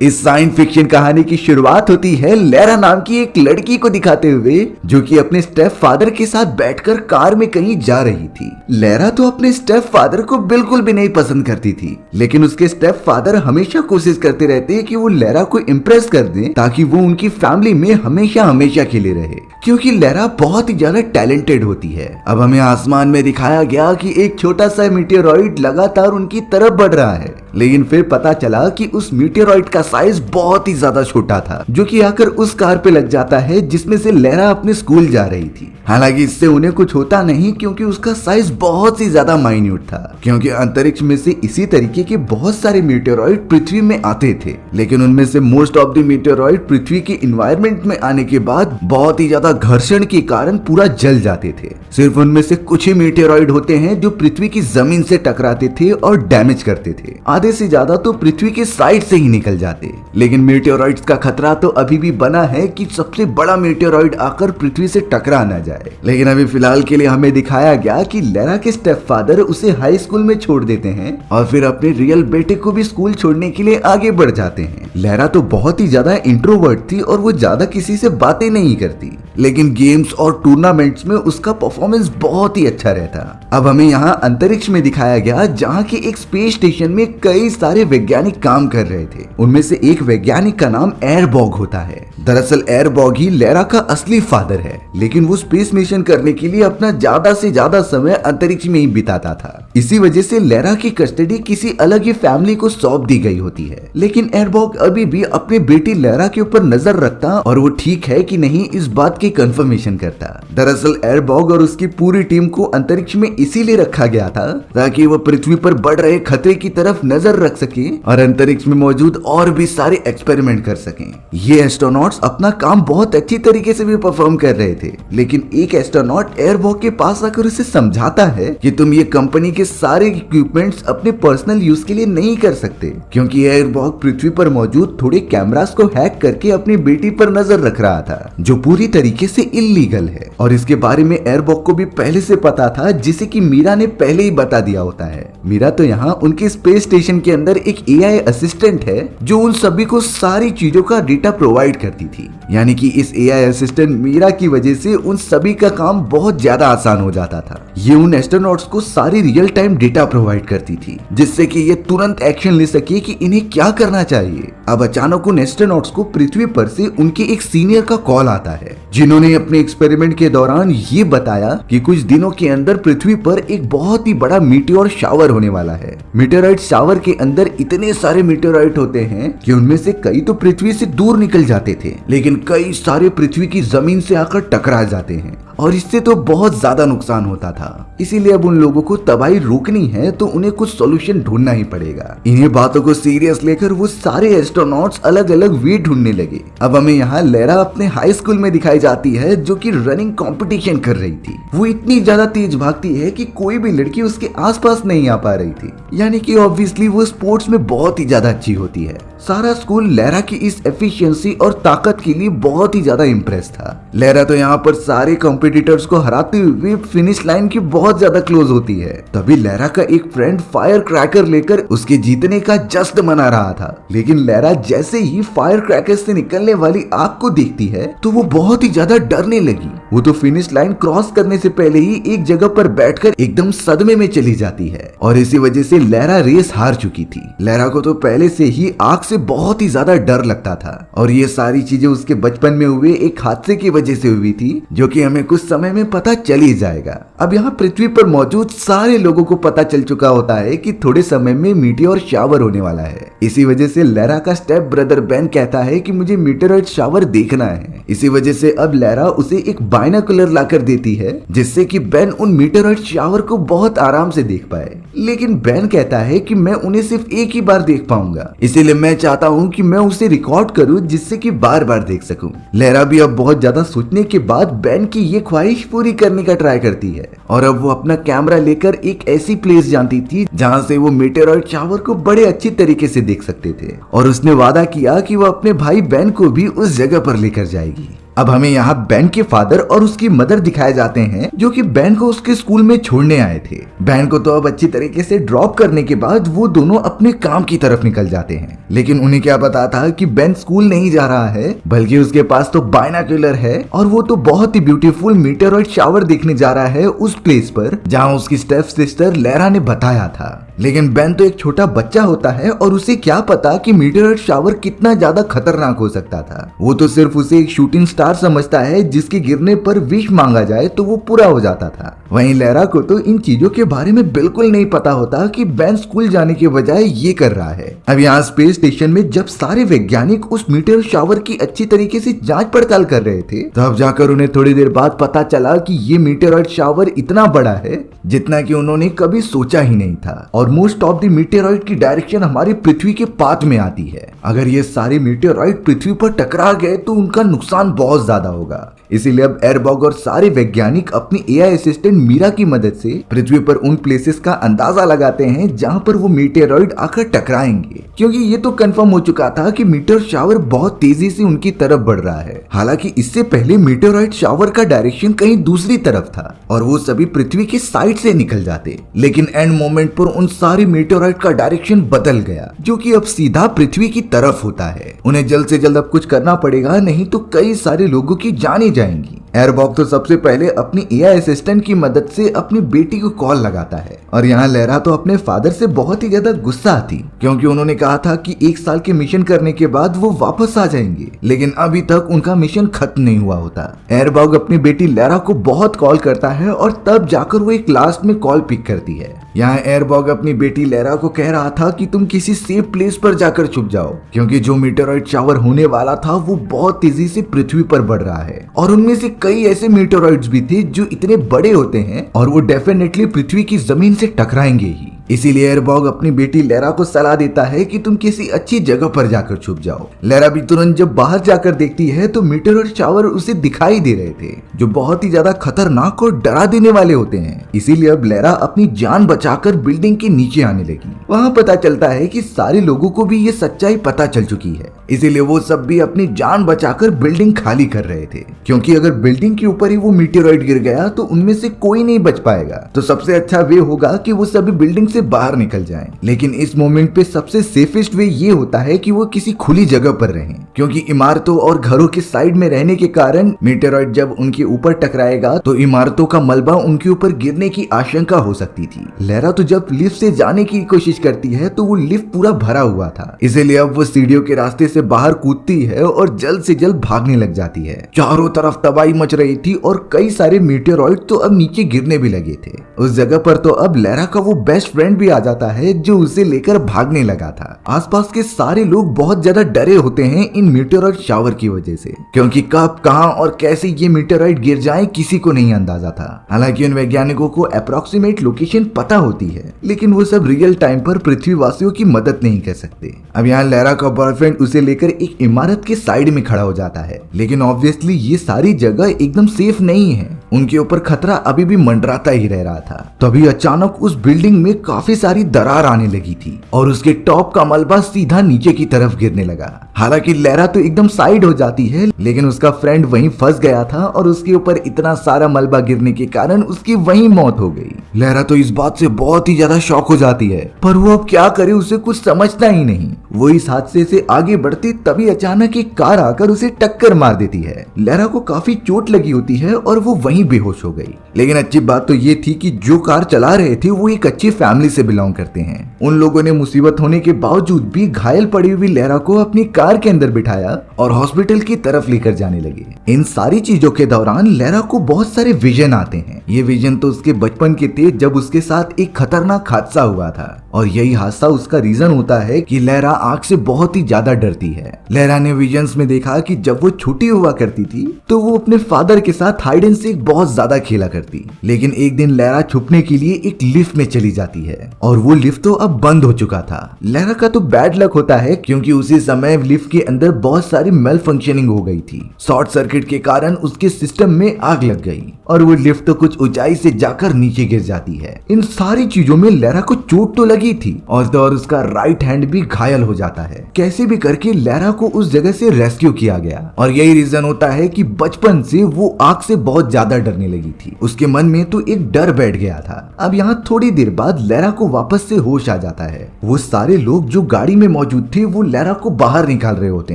इस science fiction कहानी की शुरुआत होती है लैरा नाम की एक लड़की को दिखाते हुए, जो कि अपने स्टेप फादर के साथ बैठकर कार में कहीं जा रही थी। लैरा तो अपने स्टेप फादर को बिल्कुल भी नहीं पसंद करती थी, लेकिन उसके स्टेप फादर हमेशा कोशिश करते रहते कि वो लैरा को इम्प्रेस कर दें ताकि वो उनकी फैमिली में हमेशा हमेशा के लिए रहे, क्योंकि लैरा बहुत ही ज्यादा टैलेंटेड होती है। अब हमें आसमान में दिखाया गया कि एक छोटा सा मीटेरॉइड लगातार उनकी तरफ बढ़ रहा है, लेकिन फिर पता चला कि उस मीटेरॉइड का साइज बहुत ही ज्यादा छोटा था, जो कि आकर उस कार पे लग जाता है जिसमें से लैरा अपने स्कूल जा रही थी। हालांकि इससे उन्हें कुछ होता नहीं, क्योंकि उसका साइज बहुत ही ज्यादा माइन्यूट था, क्योंकि अंतरिक्ष में से इसी तरीके के बहुत सारे मीटेरॉइड पृथ्वी में आते थे, लेकिन उनमें से मोस्ट ऑफ द मीटेरॉइड पृथ्वी के इन्वायरमेंट में आने के बाद बहुत ही ज्यादा घर्षण के कारण पूरा जल जाते थे। सिर्फ उनमें से कुछ ही मीटेरॉइड होते हैं जो पृथ्वी की जमीन से टकराते थे और डैमेज करते थे। आधे से ज्यादा तो पृथ्वी के साइड से ही निकल जाते। लेकिन मीटेरॉइड्स का खतरा तो अभी भी बना है कि सबसे बड़ा मीटेरॉइड आकर पृथ्वी से टकरा न जाए। लेकिन अभी फिलहाल के लिए हमें दिखाया गया कि लैरा के स्टेप फादर उसे हाई स्कूल में छोड़ देते हैं और फिर अपने रियल बेटे को भी स्कूल छोड़ने के लिए आगे बढ़ जाते हैं। लैरा तो बहुत ही ज्यादा इंट्रोवर्ट थी और वो ज्यादा किसी से बातें नहीं करती, लेकिन गेम्स और टूर्नामेंट्स में उसका परफॉर्मेंस बहुत ही अच्छा रहता। अब हमें यहाँ अंतरिक्ष में दिखाया गया, जहाँ के एक स्पेस स्टेशन में कई सारे वैज्ञानिक काम कर रहे थे। उनमें से एक वैज्ञानिक का नाम एयरबॉग होता है। दरअसल एयरबॉग ही लैरा का असली फादर है, लेकिन वो स्पेस मिशन करने के लिए अपना ज्यादा से ज्यादा समय अंतरिक्ष में ही बिताता था। इसी वजह से लैरा की कस्टडी किसी अलग ही फैमिली को सौंप दी गई होती है। लेकिन एयरबॉग अभी भी अपनी बेटी लैरा के ऊपर नजर रखता और वो ठीक है कि नहीं इस बात की कंफर्मेशन करता। दरअसल एयरबॉग और उसकी पूरी टीम को अंतरिक्ष में इसीलिए रखा गया था ताकि वो पृथ्वी पर बढ़ रहे खतरे की तरफ नजर रख सके और अंतरिक्ष में मौजूद और भी सारे एक्सपेरिमेंट कर सकें। ये एस्ट्रोनॉट्स अपना काम बहुत अच्छी तरीके से भी परफॉर्म कर रहे थे, लेकिन एक एस्ट्रोनॉट एयरबॉग के पास आकर उसे समझाता है कि तुम ये कंपनी के सारे इक्विपमेंट्स अपने पर्सनल यूज के लिए नहीं कर सकते, क्योंकि एयरबॉग पृथ्वी पर मौजूद थोड़े कैमरास को हैक करके अपनी बेटी पर नजर रख रहा था, जो पूरी तरीके से इल्लीगल है। और इसके बारे में एयरबॉग को भी पहले से पता था, जिसे कि मीरा ने पहले ही बता दिया होता है। मीरा तो यहाँ उनके स्पेस स्टेशन के अंदर एक एआई असिस्टेंट है, जो उन सभी को सारी चीजों का डेटा प्रोवाइड करती थी। यानी कि इस एआई असिस्टेंट मीरा की वजह से उन सभी का काम बहुत ज्यादा आसान हो जाता था। ये उन एस्ट्रोनॉट्स को सारी रियल टाइम डेटा प्रोवाइड करती थी, जिससे कि ये तुरंत एक्शन ले सके कि इन्हें क्या करना चाहिए। अब अचानक उन एस्ट्रोनॉट्स को पृथ्वी पर से उनके एक सीनियर का कॉल आता है, जिन्होंने अपने एक्सपेरिमेंट के दौरान ये बताया कि कुछ दिनों के अंदर पृथ्वी पर एक बहुत ही बड़ा मीटियोर शावर होने वाला है। मीटेराइट शावर के अंदर इतने सारे मीटेराइट होते हैं कि उनमें से कई तो पृथ्वी से दूर निकल जाते थे, लेकिन कई सारे पृथ्वी की जमीन से आकर टकरा जाते हैं और इससे तो बहुत ज्यादा नुकसान होता था। इसीलिए अब उन लोगों को तबाही रोकनी है तो उन्हें कुछ सॉल्यूशन ढूंढना ही पड़ेगा। इन्हीं बातों को सीरियस लेकर वो सारे एस्ट्रोनॉट्स अलग अलग वे ढूंढने लगे। अब हमें यहाँ लैरा अपने हाई स्कूल में दिखाई जाती है, जो कि रनिंग कंपटीशन कर रही थी। वो इतनी ज्यादा तेज भागती है कि कोई भी लड़की उसके आसपास नहीं आ पा रही थी, यानी कि ऑब्वियसली वो स्पोर्ट्स में बहुत ही ज्यादा अच्छी होती है। सारा स्कूल लैरा की इस एफिशिएंसी और ताकत के लिए बहुत ही ज्यादा इम्प्रेस था। लैरा तो यहाँ पर सारे कॉम्पिटिटर्स को हराते हुए फिनिश लाइन की बहुत ज्यादा क्लोज होती है। तभी लैरा का एक फ्रेंड फायर क्रैकर लेकर उसके जीतने का जश्न मना रहा था, लेकिन लैरा जैसे ही फायर क्रैकर से निकलने वाली आग को देखती है तो वो बहुत ही ज्यादा डरने लगी। वो तो फिनिश लाइन क्रॉस करने से पहले ही एक जगह पर बैठकर एकदम सदमे में चली जाती है और इसी वजह से लैरा रेस हार चुकी थी। लैरा को तो पहले से ही आग से बहुत ही ज्यादा डर लगता था और ये सारी चीजें उसके बचपन में हुए एक हादसे की वजह से हुई थी, जो कि हमें कुछ समय में पता चल ही जाएगा। अब यहाँ पृथ्वी पर मौजूद सारे लोगों को पता चल चुका होता है कि थोड़े समय में मीटियोर शावर होने वाला है। इसी वजह से लैरा का स्टेप ब्रदर बेन कहता है कि मुझे मीटियोराइट शावर देखना है। इसी वजह से अब लैरा उसे एक बाइनोकुलर लाकर देती है, जिससे कि बेन उन मीटियोराइट शावर को बहुत आराम से देख पाए। लेकिन बेन कहता है कि मैं उन्हें सिर्फ एक ही बार देख पाऊंगा, इसीलिए मैं चाहता हूँ कि मैं उसे रिकॉर्ड करूँ जिससे कि बार बार देख सकूं। लैरा भी अब बहुत ज्यादा सोचने के बाद बेन की ये ख्वाहिश पूरी करने का ट्राई करती है और अब वो अपना कैमरा लेकर एक ऐसी प्लेस जानती थी जहाँ से वो मीटियोराइट शावर को बड़े अच्छी तरीके से देख सकते थे और उसने वादा किया कि वो अपने भाई बेन को भी उस जगह पर लेकर जाएगी। अब हमें यहाँ बेन के फादर और उसकी मदर दिखाए जाते हैं, जो कि बेन को उसके स्कूल में छोड़ने आए थे। बेन को तो अब अच्छी तरीके से ड्रॉप करने के बाद वो दोनों अपने काम की तरफ निकल जाते हैं, लेकिन उन्हें क्या पता था कि बेन स्कूल नहीं जा रहा है, बल्कि उसके पास तो बाइनोक्यूलर है और वो तो बहुत ही ब्यूटीफुल मीटेरॉइड शावर देखने जा रहा है उस प्लेस पर जहाँ उसकी स्टेप सिस्टर लेरा ने बताया था। लेकिन बेन तो एक छोटा बच्चा होता है और उसे क्या पता कि मीटेरॉइड शावर कितना ज्यादा खतरनाक हो सकता था। वो तो सिर्फ उसे एक शूटिंग स्टार समझता है जिसके गिरने पर विश मांगा जाए तो वो पूरा हो जाता था। वहीं लेरा को तो इन चीजों के बारे में बिल्कुल नहीं पता होता कि बेन स्कूल जाने के बजाय ये कर रहा है। अब यहाँ स्पेस स्टेशन में जब सारे वैज्ञानिक उस मीटेरॉइड शावर की अच्छी तरीके से जांच पड़ताल कर रहे थे, तब जाकर उन्हें थोड़ी देर बाद पता चला कि ये मीटेरॉइड शावर इतना बड़ा है जितना कि उन्होंने कभी सोचा ही नहीं था। और मोस्ट ऑफ द मीटेरॉइड की डायरेक्शन हमारी पृथ्वी के पाथ में आती है। अगर ये सारे मीटेरॉइड पृथ्वी पर टकरा गए तो उनका नुकसान बहुत ज्यादा होगा। इसीलिए अब एयरबॉग और सारे वैज्ञानिक अपनी एआई असिस्टेंट मीरा की मदद से पृथ्वी पर उन प्लेसेस का अंदाजा लगाते हैं जहां पर वो मीटेरॉइड आकर टकराएंगे, क्योंकि ये तो कंफर्म हो चुका था कि मीटेर शावर बहुत तेजी से उनकी तरफ बढ़ रहा है। हालांकि इससे पहले मीटेरॉइड शावर का डायरेक्शन कहीं दूसरी तरफ था और वो सभी पृथ्वी के साइड से निकल जाते, लेकिन एंड मोमेंट पर उन सारे मीटेरॉइड का डायरेक्शन बदल गया, जो कि अब सीधा पृथ्वी की तरफ होता है। उन्हें जल्द से जल्द अब कुछ करना पड़ेगा, नहीं तो कई सारे लोगों की जानें जाएंगी। एयरबॉग तो सबसे पहले अपनी एआई असिस्टेंट की मदद से अपनी बेटी को कॉल लगाता है और यहाँ लेरा तो अपने फादर से बहुत ही ज्यादा गुस्सा थी, क्योंकि उन्होंने कहा था कि 1 साल के मिशन करने के बाद वो वापस आ जाएंगे, लेकिन अभी तक उनका मिशन खत्म नहीं हुआ होता। एयरबॉग अपनी बेटी लेरा को बहुत कॉल करता है और तब जाकर वो एक लास्ट में कॉल पिक करती है। यहाँ एयरबॉग अपनी बेटी लेरा को कह रहा था कि तुम किसी सेफ प्लेस पर जाकर छुप जाओ, क्योंकि जो मीटेरॉइड शावर होने वाला था वो बहुत तेजी से पृथ्वी पर बढ़ रहा है और उनमें से कई ऐसे मीटेरॉइड्स भी थे जो इतने बड़े होते हैं और वो डेफिनेटली पृथ्वी की जमीन से टकराएंगे ही। इसीलिए एयरबॉग अपनी बेटी लेरा को सलाह देता है कि तुम किसी अच्छी जगह पर जाकर छुप जाओ। लेरा भी तुरंत जब बाहर जाकर देखती है तो मीटेरॉइड शावर उसे दिखाई दे रहे थे, जो बहुत ही ज्यादा खतरनाक और डरा देने वाले होते हैं। इसीलिए अब लेरा अपनी जान बचाकर बिल्डिंग के नीचे आने लगी। वहाँ पता चलता है कि सारे लोगों को भी ये सच्चाई पता चल चुकी है, इसीलिए वो सब भी अपनी जान बचाकर बिल्डिंग खाली कर रहे थे, क्योंकि अगर बिल्डिंग के ऊपर ही वो मीटेरॉइड गिर गया तो उनमें से कोई नहीं बच पाएगा। तो सबसे अच्छा वे होगा कि वो सभी बिल्डिंग से बाहर निकल जाएं। लेकिन इस मोमेंट पे सबसे सेफेस्ट वे ये होता है कि वो किसी खुली जगह पर रहें, क्योंकि इमारतों और घरों के साइड में रहने के कारण मीटेरॉइड जब उनके ऊपर टकराएगा तो इमारतों का मलबा उनके ऊपर गिरने की आशंका हो सकती थी। लेरा तो जब लिफ्ट से जाने की कोशिश करती है तो वो लिफ्ट पूरा भरा हुआ था, इसीलिए अब वो सीढ़ियों के रास्ते से बाहर कूदती है और जल्द से जल्द भागने लग जाती है। चारों तरफ तबाही मच रही थी और कई सारे मीटेरॉइड तो अब नीचे गिरने भी लगे थे। उस जगह पर तो अब लेरा का वो बेस्ट फ्रेंड भी आ जाता है जो उसे लेकर भागने लगा था। आसपास के सारे लोग बहुत ज्यादा डरे होते हैं इन मीटेरॉइड शावर की वजह से, क्योंकि कब कहां और कैसे ये मीटेरॉइड गिर जाए किसी को नहीं अंदाजा था। हालांकि उन वैज्ञानिकों को अप्रोक्सीमेट लोकेशन पता होती है, लेकिन वो सब रियल टाइम पर पृथ्वीवासियों की मदद नहीं कर सकते। अब यहाँ लेरा का बॉयफ्रेंड उसे लेकर एक इमारत के साइड में खड़ा हो जाता है, लेकिन ऑब्वियसली ये सारी जगह एकदम सेफ नहीं है। उनके ऊपर खतरा अभी भी मंडराता ही रह रहा था। तभी अचानक उस बिल्डिंग में काफी सारी दरार आने लगी थी और उसके टॉप का मलबा सीधा नीचे की तरफ गिरने लगा। हालांकि लेरा तो एकदम साइड हो जाती है, लेकिन उसका फ्रेंड वहीं फंस गया था और उसके ऊपर इतना सारा मलबा गिरने के कारण उसकी वहीं मौत हो गई। लेरा तो इस बात से बहुत ही ज्यादा शॉक हो जाती है, पर वो अब क्या करे उसे कुछ समझता ही नहीं। वो इस हादसे से आगे बढ़ती तभी अचानक एक कार आकर उसे टक्कर मार देती है। लेरा को काफी चोट लगी होती है और वो वहीं बेहोश हो गई। लेकिन अच्छी बात तो ये थी कि जो कार चला रहे थे वो एक अच्छी फैमिली से बिलोंग करते हैं। उन लोगों ने मुसीबत होने के बावजूद भी घायल पड़ी हुई लेरा को अपनी कार के अंदर बिठाया और हॉस्पिटल की तरफ लेकर जाने लगे। इन सारी चीजों के दौरान लेरा को बहुत सारे विजन आते हैं। ये विजन तो उसके बचपन के थे, जब उसके साथ एक खतरनाक हादसा हुआ था और यही हादसा उसका रीजन होता है कि लेरा आग से बहुत ही ज्यादा डरती है। लेरा ने विजन्स में देखा कि जब वो छोटी हुआ करती थी तो वो अपने फादर के साथ हाइड एंड सीक बहुत ज्यादा खेला करती। लेकिन एक दिन लैरा छुपने के लिए एक लिफ्ट में चली जाती है और वो लिफ्ट तो अब बंद हो चुका था। लैरा का तो बैड लक होता है क्योंकि उसी समय लिफ्ट के अंदर बहुत सारी मेल फंक्शनिंग हो गई थी। शॉर्ट सर्किट के कारण उसके सिस्टम में आग लग गई और वो लिफ्ट तो कुछ ऊंचाई से जाकर नीचे गिर जाती है। इन सारी चीजों में लैरा को चोट तो लगी थी और तो और उसका राइट हैंड भी घायल हो जाता है। कैसे भी करके लैरा को उस जगह से रेस्क्यू किया गया और यही रीजन होता है कि बचपन से वो आग से बहुत ज्यादा डरने लगी थी। उसके मन में तो एक डर बैठ गया था। अब यहाँ थोड़ी देर बाद लैरा को वापस से होश आ जाता है। वो सारे लोग जो गाड़ी में मौजूद थे वो लैरा को बाहर निकाल रहे होते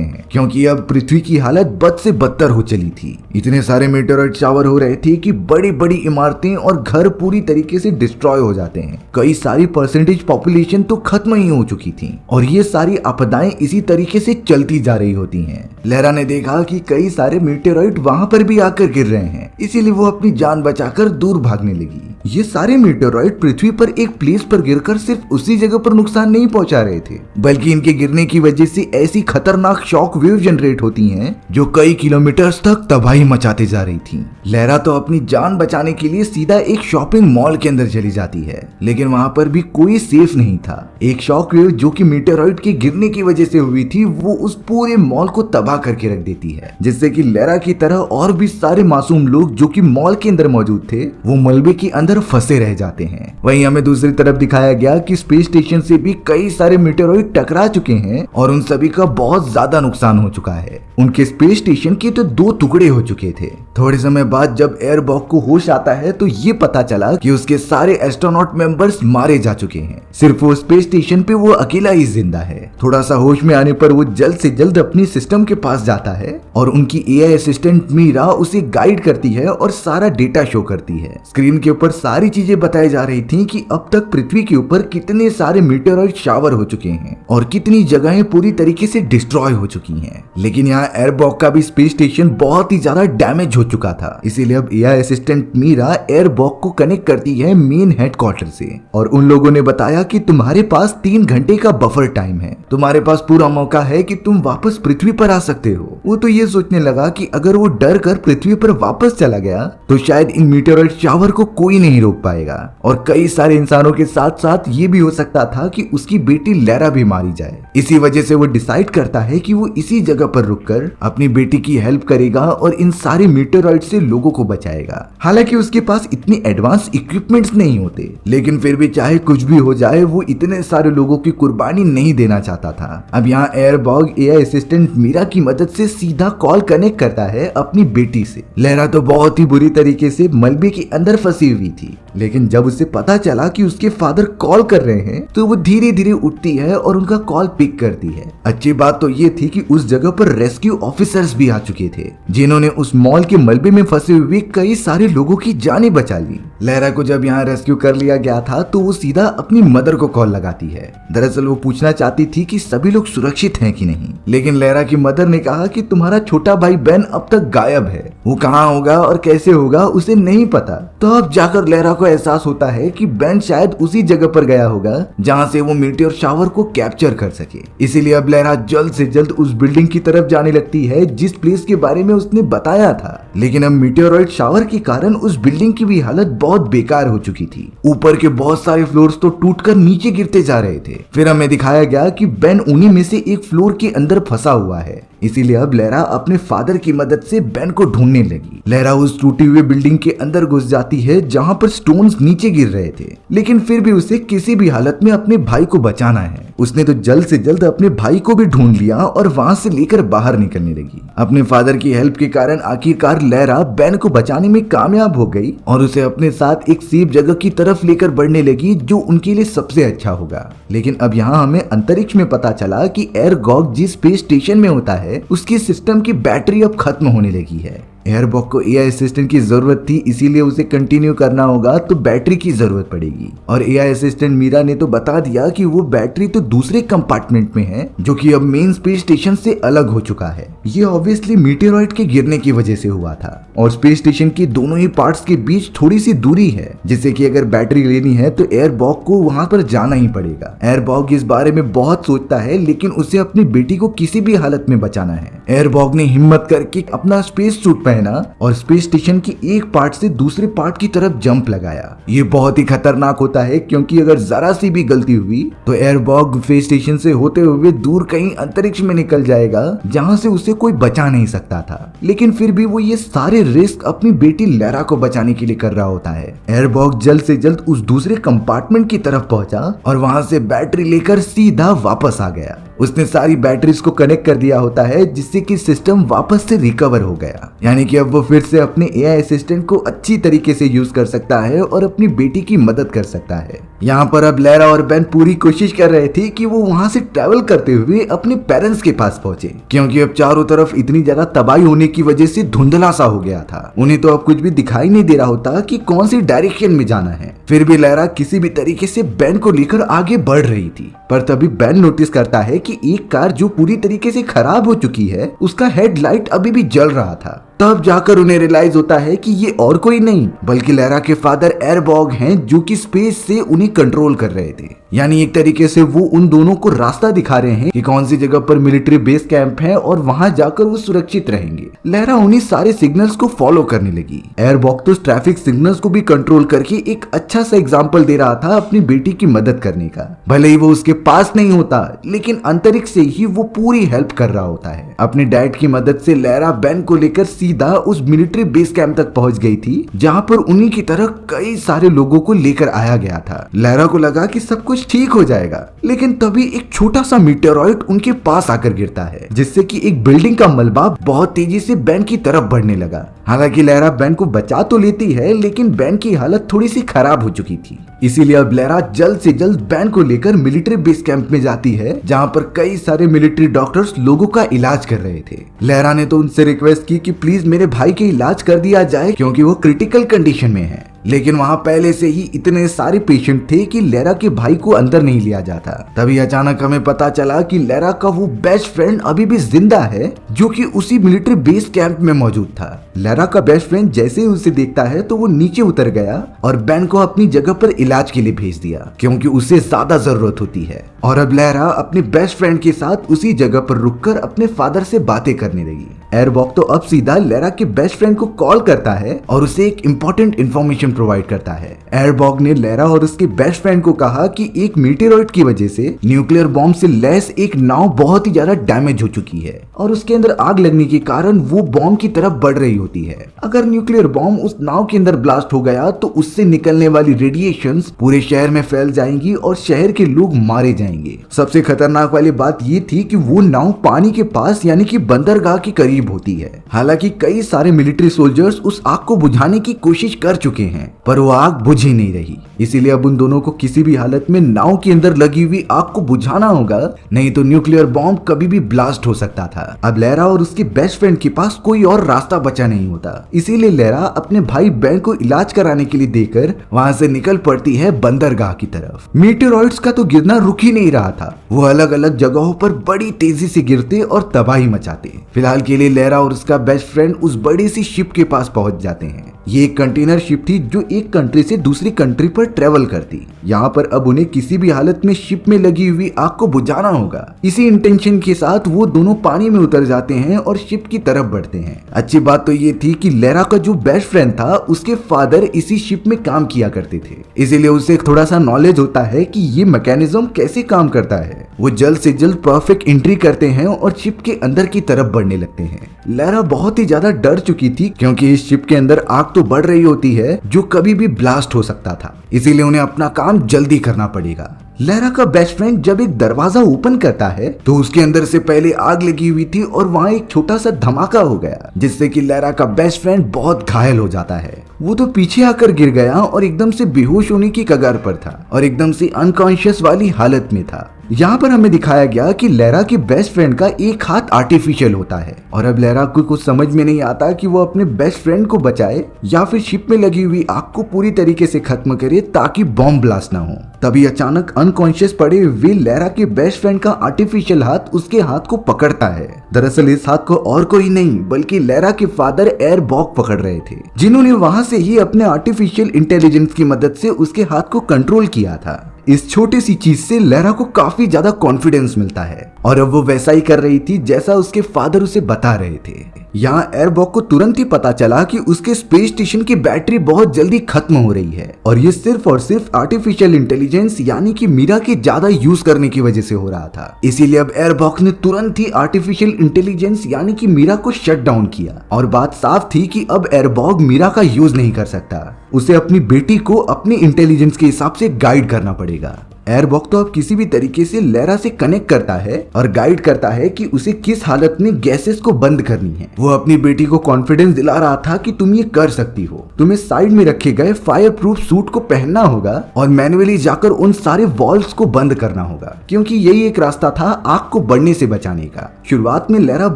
हैं क्योंकि अब पृथ्वी की हालत बद से बदतर हो चली थी। इतने सारे मेटेओराइट शावर हो रहे थे कि बड़ी बड़ी इमारतें और घर पूरी तरीके से डिस्ट्रॉय हो जाते हैं। कई सारी परसेंटेज पॉपुलेशन तो खत्म ही हो चुकी थी और ये सारी आपदाएं इसी तरीके से चलती जा रही होती हैं। लैरा ने देखा कि कई सारे मेटेओराइट वहां पर भी आकर गिर रहे हैं, इसीलिए वो अपनी जान बचाकर दूर भागने लगी। ये सारे मेटेओराइट पृथ्वी पर एक प्लेस पर गिरकर सिर्फ उसी जगह पर नुकसान नहीं पहुंचा रहे थे, बल्कि इनके गिरने की वजह से ऐसी खतरनाक शॉक वेव जनरेट होती हैं जो कई किलोमीटर तक तबाही मचाते जा रही थी। लैरा तो अपनी जान बचाने के लिए सीधा एक शॉपिंग मॉल के अंदर चली जाती है, लेकिन वहां पर भी कोई सेफ नहीं था। एक शॉक वेव जो कि मेटेओराइट के गिरने की वजह से हुई थी वो उस पूरे मॉल को तबाह करके रख देती है, जिससे कि लैरा की तरह और भी सारे मासूम लोग जो कि मॉल के अंदर मौजूद थे वो मलबे के अंदर फंसे रह जाते हैं। वहीं हमें दूसरी तरफ दिखाया गया कि स्पेस स्टेशन से भी कई सारे मेटेओराइट टकरा चुके हैं और उन सभी का बहुत ज्यादा नुकसान हो चुका है। उनके स्पेस स्टेशन के तो 2 टुकड़े हो चुके थे। थोड़े समय बाद जब एयरबॉक को होश आता है तो ये पता चला कि उसके सारे एस्ट्रोनॉट मेंबर्स मारे जा चुके हैं। सिर्फ वो स्पेस स्टेशन पे वो अकेला ही जिंदा है। थोड़ा सा होश में आने पर वो जल्द से जल्द अपनी सिस्टम के पास जाता है और उनकी एआई असिस्टेंट मीरा उसे गाइड करती है और सारा डेटा शो करती है। स्क्रीन के ऊपर सारी चीजें बताई जा रही थी कि अब तक पृथ्वी के ऊपर कितने सारे मेटेओराइट शावर हो चुके हैं और कितनी जगहें पूरी तरीके से डिस्ट्रॉय हो चुकी हैं। लेकिन यहाँ एयरबॉक का भी स्पेस स्टेशन बहुत ही ज्यादा डैमेज हो चुका था, इसीलिए अब एआई असिस्टेंट मीरा एयरबॉक को कनेक्ट करती है मेन हेडक्वार्टर से और उन लोगों ने बताया कि तुम्हारे पास 3 घंटे का बफर टाइम है, तुम्हारे पास पूरा मौका है कि तुम वापस पृथ्वी पर आ सकते हो। वो तो ये सोचने लगा कि अगर वो डर कर पृथ्वी पर वापस चला गया तो शायद इन मेटेओराइट शावर को कोई नहीं रोक पाएगा और कई सारे इंसानों के साथ साथ ये भी हो सकता था कि उसकी बेटी लैरा भी मारी जाए। इसी वजह से वो डिसाइड करता है कि वो इसी जगह पर रुककर अपनी बेटी की हेल्प करेगा और इन सारे मेटेओराइट से लोगों को बचाएगा। हालांकि उसके पास इतने एडवांस इक्विपमेंट्स नहीं होते, लेकिन फिर भी चाहे कुछ भी हो जाए वो इतने सारे लोगों की कुर्बानी नहीं देना चाहता था। अब यहाँ एयरबॉग एआई असिस्टेंट मीरा की मदद से सीधा कॉल कनेक्ट करता है अपनी बेटी से। लैरा तो बहुत ही बुरी तरीके से मलबे के अंदर फंसी हुई थी, लेकिन जब उसे पता चला कि उसके फादर कॉल कर रहे हैं तो वो धीरे धीरे उठती है और उनका कॉल पिक करती है। अच्छी बात तो ये थी कि उस जगह पर रेस्क्यू ऑफिसर्स भी आ चुके थे जिन्होंने उस मॉल के मलबे में फंसे हुए कई सारे लोगों की जानें बचा ली। लैरा को जब यहाँ रेस्क्यू कर लिया गया था तो वो सीधा अपनी मदर को कॉल लगाती है। दरअसल वो पूछना चाहती थी कि सभी लोग सुरक्षित हैं कि नहीं, लेकिन लैरा की मदर ने कहा कि तुम्हारा छोटा भाई बेन अब तक गायब है, वो कहाँ होगा और कैसे होगा उसे नहीं पता। तो अब जाकर लैरा को एहसास होता है कि बेन शायद उसी जगह पर गया होगा जहाँ से वो मीटियोर शावर को कैप्चर कर सके। इसीलिए अब लैरा जल्द से जल्द उस बिल्डिंग की तरफ जाने लगती है जिस प्लेस के बारे में उसने बताया था। लेकिन अब मीटियोराइट शावर के कारण उस बिल्डिंग की भी हालत बहुत बेकार हो चुकी थी। ऊपर के बहुत सारे फ्लोर्स तो टूटकर नीचे गिरते जा रहे थे। फिर हमें दिखाया गया कि बेन उन्हीं में से एक फ्लोर के अंदर फंसा हुआ है। इसीलिए अब लैरा अपने फादर की मदद से बेन को ढूंढने लगी। लैरा उस टूटी हुई बिल्डिंग के अंदर घुस जाती है जहां पर स्टोन्स नीचे गिर रहे थे, लेकिन फिर भी उसे किसी भी हालत में अपने भाई को बचाना है। उसने तो जल्द से जल्द अपने भाई को भी ढूंढ लिया और वहां से लेकर बाहर निकलने लगी। अपने फादर की हेल्प के कारण आखिरकार लैरा बेन को बचाने में कामयाब हो गई और उसे अपने साथ एक सेफ जगह की तरफ लेकर बढ़ने लगी जो उनके लिए सबसे अच्छा होगा। लेकिन अब यहाँ हमें अंतरिक्ष में पता चला कि एयरगॉग जिस स्पेस स्टेशन में होता है उसकी सिस्टम की बैटरी अब खत्म होने लगी है। एयरबॉक को एआई असिस्टेंट की जरूरत थी, इसीलिए उसे कंटिन्यू करना होगा तो बैटरी की जरूरत पड़ेगी। और एआई असिस्टेंट मीरा ने तो बता दिया कि वो बैटरी तो दूसरे कंपार्टमेंट में है जो कि अब मेन स्पेस स्टेशन से अलग हो चुका है। ये ऑब्वियसली मीटेरॉइड के गिरने की वजह से हुआ था और स्पेस स्टेशन की दोनों ही पार्ट्स के बीच थोड़ी सी दूरी है, जिससे कि अगर बैटरी लेनी है तो एयरबॉग को वहां पर जाना ही पड़ेगा। एयरबॉग इस बारे में बहुत सोचता है, लेकिन उसे अपनी बेटी को किसी भी हालत में बचाना है। एयरबॉग ने हिम्मत करके अपना स्पेस सूट पहना और स्पेस स्टेशन की एक पार्ट से दूसरे पार्ट की तरफ जंप लगाया। ये बहुत ही खतरनाक होता है, क्योंकि अगर जरा सी भी गलती हुई तो एयरबॉग स्पेस स्टेशन से होते हुए दूर कहीं अंतरिक्ष में निकल जाएगा, जहां से उसे कोई बचा नहीं सकता था। लेकिन फिर भी वो ये सारे रिस्क अपनी बेटी लेरा को बचाने के लिए कर रहा होता है। एयरबॉग जल्द से जल्द उस दूसरे कंपार्टमेंट की तरफ पहुंचा और वहां से बैटरी लेकर सीधा वापस आ गया। उसने सारी बैटरीज को कनेक्ट कर दिया होता है, जिससे कि सिस्टम वापस से रिकवर हो गया। यानी कि अब वो फिर से अपने एआई असिस्टेंट को अच्छी तरीके से यूज कर सकता है और अपनी बेटी की मदद कर सकता है। यहाँ पर अब लेरा और बेन पूरी कोशिश कर रहे थे कि वो वहां से ट्रैवल करते हुए अपने पेरेंट्स के पास पहुंचे, क्योंकि अब चारों तरफ इतनी ज्यादा तबाही होने की वजह से धुंधला सा हो गया था। उन्हें तो अब कुछ भी दिखाई नहीं दे रहा होता कि कौन सी डायरेक्शन में जाना है। फिर भी लेरा किसी भी तरीके से बेन को लेकर आगे बढ़ रही थी, पर तभी बेन नोटिस करता है कि एक कार जो पूरी तरीके से खराब हो चुकी है, उसका हेडलाइट अभी भी जल रहा था। तब जाकर उन्हें रियलाइज होता है कि ये और कोई नहीं बल्कि लेरा के फादर एयरबॉग हैं, जो कि स्पेस से उन्हें कंट्रोल कर रहे थे। यानी एक तरीके से वो उन दोनों को रास्ता दिखा रहे हैं कि कौन सी जगह पर मिलिट्री बेस कैंप है और वहां जाकर वो सुरक्षित रहेंगे। लेरा उन्हीं सारे सिग्नल्स को फॉलो करने लगी। एयरबॉग तो ट्रैफिक सिग्नल्स को भी कंट्रोल करके एक अच्छा सा एग्जाम्पल दे रहा था अपनी बेटी की मदद करने का। भले ही वो उसके पास नहीं होता, लेकिन अंतरिक्ष से ही वो पूरी हेल्प कर रहा होता है। अपने डैड की मदद से लेरा बेन को लेकर सीधा उस मिलिट्री बेस कैंप तक पहुंच गई थी, जहां पर उन्हीं की तरह कई सारे लोगों को लेकर आया गया था। लेरा को लगा कि सब कुछ ठीक हो जाएगा, लेकिन तभी एक छोटा सा मीटेरॉइड उनके पास आकर गिरता है, जिससे कि एक बिल्डिंग का मलबा बहुत तेजी से बेन की तरफ बढ़ने लगा। हालांकि लेरा बेन को बचा तो लेती है, लेकिन बेन की हालत थोड़ी सी खराब हो चुकी थी। इसीलिए अब लेरा जल्द से जल्द बेन को लेकर मिलिट्री बेस कैंप में जाती है, जहां पर कई सारे मिलिट्री डॉक्टर्स लोगों का इलाज कर रहे थे। लेरा ने तो उनसे रिक्वेस्ट की कि प्लीज मेरे भाई के इलाज कर दिया जाए, क्योंकि वो क्रिटिकल कंडीशन में है। लेकिन वहां पहले से ही इतने सारे पेशेंट थे कि लेरा के भाई को अंदर नहीं लिया जाता। तभी अचानक हमें पता चला कि लेरा का वो बेस्ट फ्रेंड अभी भी जिंदा है, जो कि उसी मिलिट्री बेस कैंप में मौजूद था। लेरा का बेस्ट फ्रेंड जैसे ही उसे देखता है तो वो नीचे उतर गया और बेन को अपनी जगह पर इलाज के लिए भेज दिया, क्योंकि उसे ज्यादा जरूरत होती है। और अब लेरा अपने बेस्ट फ्रेंड के साथ उसी जगह पर रुककर अपने फादर से बातें करने लगी। एयरबॉग तो अब सीधा लेरा के बेस्ट फ्रेंड को कॉल करता है और उसे एक इंपॉर्टेंट इंफॉर्मेशन प्रोवाइड करता है। एयरबॉग ने लेरा और उसके बेस्ट फ्रेंड को कहा कि एक मीटेरॉइड की वजह से न्यूक्लियर बॉम्ब से लैस एक नाव बहुत ही ज्यादा डैमेज हो चुकी है और उसके अंदर आग लगने के कारण वो बॉम्ब की तरफ बढ़ रही होती है। अगर न्यूक्लियर बॉम्ब उस नाव के अंदर ब्लास्ट हो गया तो उससे निकलने वाली रेडिएशंस पूरे शहर में फैल जाएंगी और शहर के लोग मारे जाएंगे। सबसे खतरनाक वाली बात ये थी कि वो नाव पानी के पास यानी कि बंदरगाह के करीब होती है। हालांकि कई सारे मिलिट्री सोल्जर्स उस आग को बुझाने की कोशिश कर चुके हैं, पर वो आग बुझ ही नहीं रही। इसीलिए अब उन दोनों को किसी भी हालत में नाव के अंदर लगी हुई आग को बुझाना होगा, नहीं तो न्यूक्लियर बॉम्ब कभी भी ब्लास्ट हो सकता था। अब लेरा और उसके बेस्ट फ्रेंड के पास कोई और रास्ता बचा नहीं होता। इसीलिए लेरा अपने भाई बेन को इलाज कराने के लिए देकर वहां से निकल पड़ती है बंदरगाह की तरफ। मीटेरॉइड्स का तो गिरना रुक ही नहीं रहा था। वो अलग अलग जगहों पर बड़ी तेजी से गिरते और तबाही मचाते। फिलहाल के लिए लेरा और उसका बेस्ट फ्रेंड उस बड़ी सी शिप के पास पहुंच जाते हैं। ये एक कंटेनर शिप थी जो एक कंट्री से दूसरी कंट्री पर ट्रेवल करती। यहाँ पर अब उन्हें किसी भी हालत में शिप में लगी हुई आग को बुझाना होगा। इसी इंटेंशन के साथ वो दोनों पानी में उतर जाते हैं और शिप की तरफ बढ़ते हैं। अच्छी बात तो ये थी कि लेरा का जो बेस्ट फ्रेंड था उसके फादर इसी शिप में काम किया करते थे, इसीलिए उसे थोड़ा सा नॉलेज होता है कि ये मैकेनिज्म कैसे काम करता है। वो जल्द से जल्द परफेक्ट एंट्री करते हैं और शिप के अंदर की तरफ बढ़ने लगते हैं। लेरा बहुत ही ज्यादा डर चुकी थी, क्योंकि इस शिप के अंदर आग तो बढ़ रही होती है जो कभी भी ब्लास्ट हो सकता था। इसीलिए उन्हें अपना काम जल्दी करना पड़ेगा। लेरा का बेस्ट फ्रेंड जब एक दरवाजा ओपन करता है तो उसके अंदर से पहले आग लगी हुई थी और वहां एक छोटा सा धमाका हो गया, जिससे कि लेरा का बेस्ट फ्रेंड बहुत घायल हो जाता है। वो तो पीछे आकर गिर गया और एकदम से बेहोश होने की कगार पर था और एकदम से अनकॉन्शियस वाली हालत में था। यहाँ पर हमें दिखाया गया कि लैरा के बेस्ट फ्रेंड का एक हाथ आर्टिफिशियल होता है और अब लैरा को कुछ समझ में नहीं आता कि वो अपने बेस्ट फ्रेंड को बचाए या फिर शिप में लगी हुई आग को पूरी तरीके से खत्म करे ताकि बॉम्ब ब्लास्ट ना हो। तभी अचानक अनकॉन्शियस पड़े हुए लैरा के बेस्ट फ्रेंड का आर्टिफिशियल हाथ उसके हाथ को पकड़ता है। दरअसल इस हाथ को और कोई नहीं बल्कि लैरा के फादर एयरबॉग पकड़ रहे थे, जिन्होंने वहां से ही अपने आर्टिफिशियल इंटेलिजेंस की मदद से उसके हाथ को कंट्रोल किया था। इस छोटी सी चीज से लैरा को काफी ज्यादा कॉन्फिडेंस मिलता है और अब वो वैसा ही कर रही थी जैसा उसके फादर उसे बता रहे थे। यहाँ एयरबॉग को तुरंत ही पता चला कि उसके स्पेस स्टेशन की बैटरी बहुत जल्दी खत्म हो रही है और ये सिर्फ और सिर्फ आर्टिफिशियल इंटेलिजेंस यानी कि मीरा के ज्यादा यूज करने की वजह से हो रहा था। इसीलिए अब एयरबॉग ने तुरंत ही आर्टिफिशियल इंटेलिजेंस यानी कि मीरा को शट डाउन किया और बात साफ थी कि अब एयरबॉग मीरा का यूज नहीं कर सकता, उसे अपनी बेटी को अपनी इंटेलिजेंस के हिसाब से गाइड करना पड़ेगा। एयरबॉग तो अब किसी भी तरीके से लैरा से कनेक्ट करता है और गाइड करता है कि उसे किस हालत में गैसेस को बंद करनी है। वो अपनी बेटी को कॉन्फिडेंस दिला रहा था कि तुम ये कर सकती हो, तुम्हें साइड में रखे गए फायर प्रूफ सूट को पहनना होगा और मैन्युअली जाकर उन सारे वॉल्स को बंद करना होगा, क्योंकि यही एक रास्ता था आग को बढ़ने से बचाने का। शुरुआत में लैरा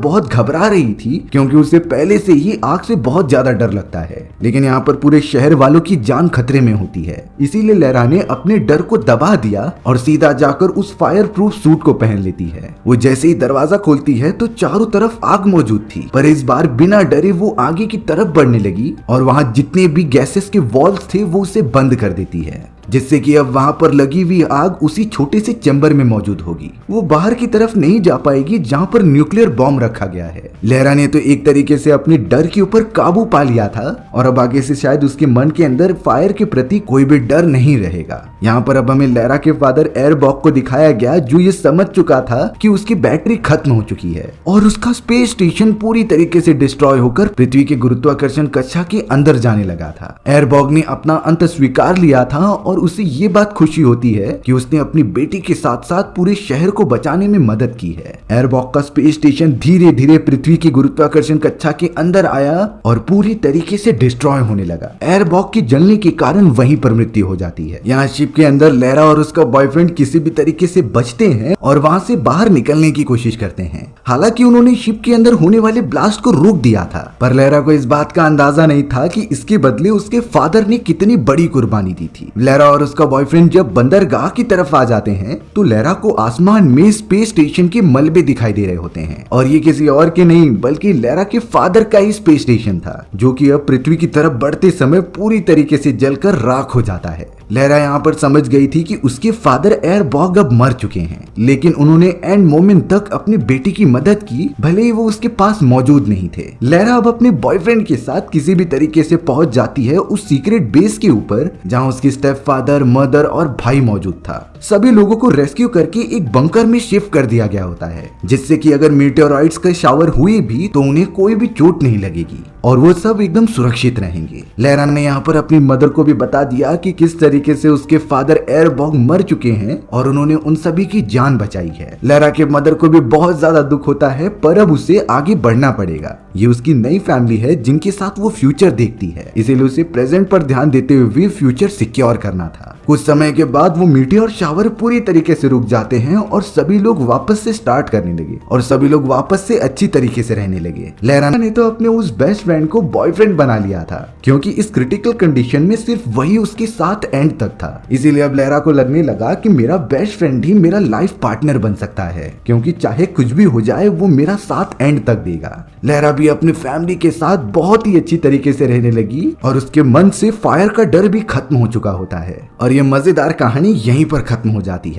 बहुत घबरा रही थी क्योंकि उसे पहले से ही आग से बहुत ज्यादा डर लगता है, लेकिन यहाँ पर पूरे शहर वालों की जान खतरे में होती है। इसीलिए लैरा ने अपने डर को दबा दिया और सीधा जाकर उस फायर प्रूफ सूट को पहन लेती है। वो जैसे ही दरवाजा खोलती है तो चारों तरफ आग मौजूद थी, पर इस बार बिना डरे वो आगे की तरफ बढ़ने लगी और वहां जितने भी गैसेस के वॉल्स थे वो उसे बंद कर देती है, जिससे कि अब वहां पर लगी हुई आग उसी छोटे से चैम्बर में मौजूद होगी। वो बाहर की तरफ नहीं जा पाएगी जहां पर न्यूक्लियर बॉम्ब रखा गया है। लैरा ने तो एक तरीके से अपने डर के ऊपर काबू पा लिया था और अब आगे से शायद उसके मन के अंदर फायर के प्रति कोई भी डर नहीं रहेगा। यहाँ पर अब हमें लैरा के फादर एयरबॉग को दिखाया गया जो ये समझ चुका था कि उसकी बैटरी खत्म हो चुकी है और उसका स्पेस स्टेशन पूरी तरीके से डिस्ट्रॉय होकर पृथ्वी के गुरुत्वाकर्षण कक्षा के अंदर जाने लगा था। एयरबॉग ने अपना अंत स्वीकार लिया था और उसे ये बात खुशी होती है कि उसने अपनी बेटी के साथ साथ पूरे शहर को बचाने में मदद की है। एयरबॉग का स्पेस स्टेशन धीरे धीरे पृथ्वी की गुरुत्वाकर्षण कक्षा के अंदर आया और पूरी तरीके से डिस्ट्रॉय होने लगा। एयरबॉग के जलने के कारण वहीं पर मृत्यु हो जाती है। यहाँ शिप के अंदर लैरा और उसका बॉयफ्रेंड किसी भी तरीके से बचते हैं और वहां से बाहर निकलने की कोशिश करते हैं। हालांकि उन्होंने शिप के अंदर होने वाले ब्लास्ट को रोक दिया था, पर लैरा को इस बात का अंदाजा नहीं था कि इसके बदले उसके फादर ने कितनी बड़ी कुर्बानी दी थी। लैरा और उसका बॉयफ्रेंड जब बंदरगाह की तरफ आ जाते हैं तो लैरा को आसमान में स्पेस स्टेशन के मलबे दिखाई दे रहे होते हैं और ये किसी और के नहीं बल्कि लैरा के फादर का ही स्पेस स्टेशन था, जो कि अब पृथ्वी की तरफ बढ़ते समय पूरी तरीके से जलकर राख हो जाता है। लैरा यहाँ पर समझ गई थी कि उसके फादर एयरबॉग अब मर चुके हैं, लेकिन उन्होंने एंड मोमेंट तक अपनी बेटी की मदद की, भले ही वो उसके पास मौजूद नहीं थे। लैरा अब अपने बॉयफ्रेंड के साथ किसी भी तरीके से पहुंच जाती है उस सीक्रेट बेस के ऊपर जहां उसकी स्टेप फादर, मदर और भाई मौजूद था। सभी लोगों को रेस्क्यू करके एक बंकर में शिफ्ट कर दिया गया होता है, जिससे कि अगर मीटेओराइट्स का शावर हुए भी तो उन्हें कोई भी चोट नहीं लगेगी और वो सब एकदम सुरक्षित रहेंगे। लैरा ने यहाँ पर अपनी मदर को भी बता दिया कि किस तरीके से उसके फादर एयरबॉग मर चुके हैं और उन्होंने उन सभी की जान बचाई है। लैरा के मदर को भी बहुत ज्यादा दुख होता है, पर अब उसे आगे बढ़ना पड़ेगा। ये उसकी नई फैमिली है जिनके साथ वो फ्यूचर देखती है, इसीलिए उसे प्रेजेंट पर ध्यान देते हुए फ्यूचर सिक्योर करना था। कुछ समय के बाद वो मीटियोर शावर पूरी तरीके से रुक जाते हैं और सभी लोग वापस से स्टार्ट करने लगे और सभी लोग वापस से अच्छी तरीके से रहने लगे। लैरा ने तो अपने उस बेस्ट फ्रेंड को बॉयफ्रेंड बना लिया था, क्योंकि इस क्रिटिकल कंडीशन में सिर्फ वही उसके साथ एंड तक था। इसीलिए अब लैरा को लगने लगा कि मेरा बेस्ट फ्रेंड ही मेरा लाइफ पार्टनर बन सकता है, क्योंकि चाहे कुछ भी हो जाए वो मेरा साथ एंड तक देगा। लैरा भी अपने फैमिली के साथ बहुत ही अच्छी तरीके से रहने लगी और उसके मन से फायर का डर भी खत्म हो चुका होता है और ये मजेदार कहानी यहीं पर खत्म हो जाती है।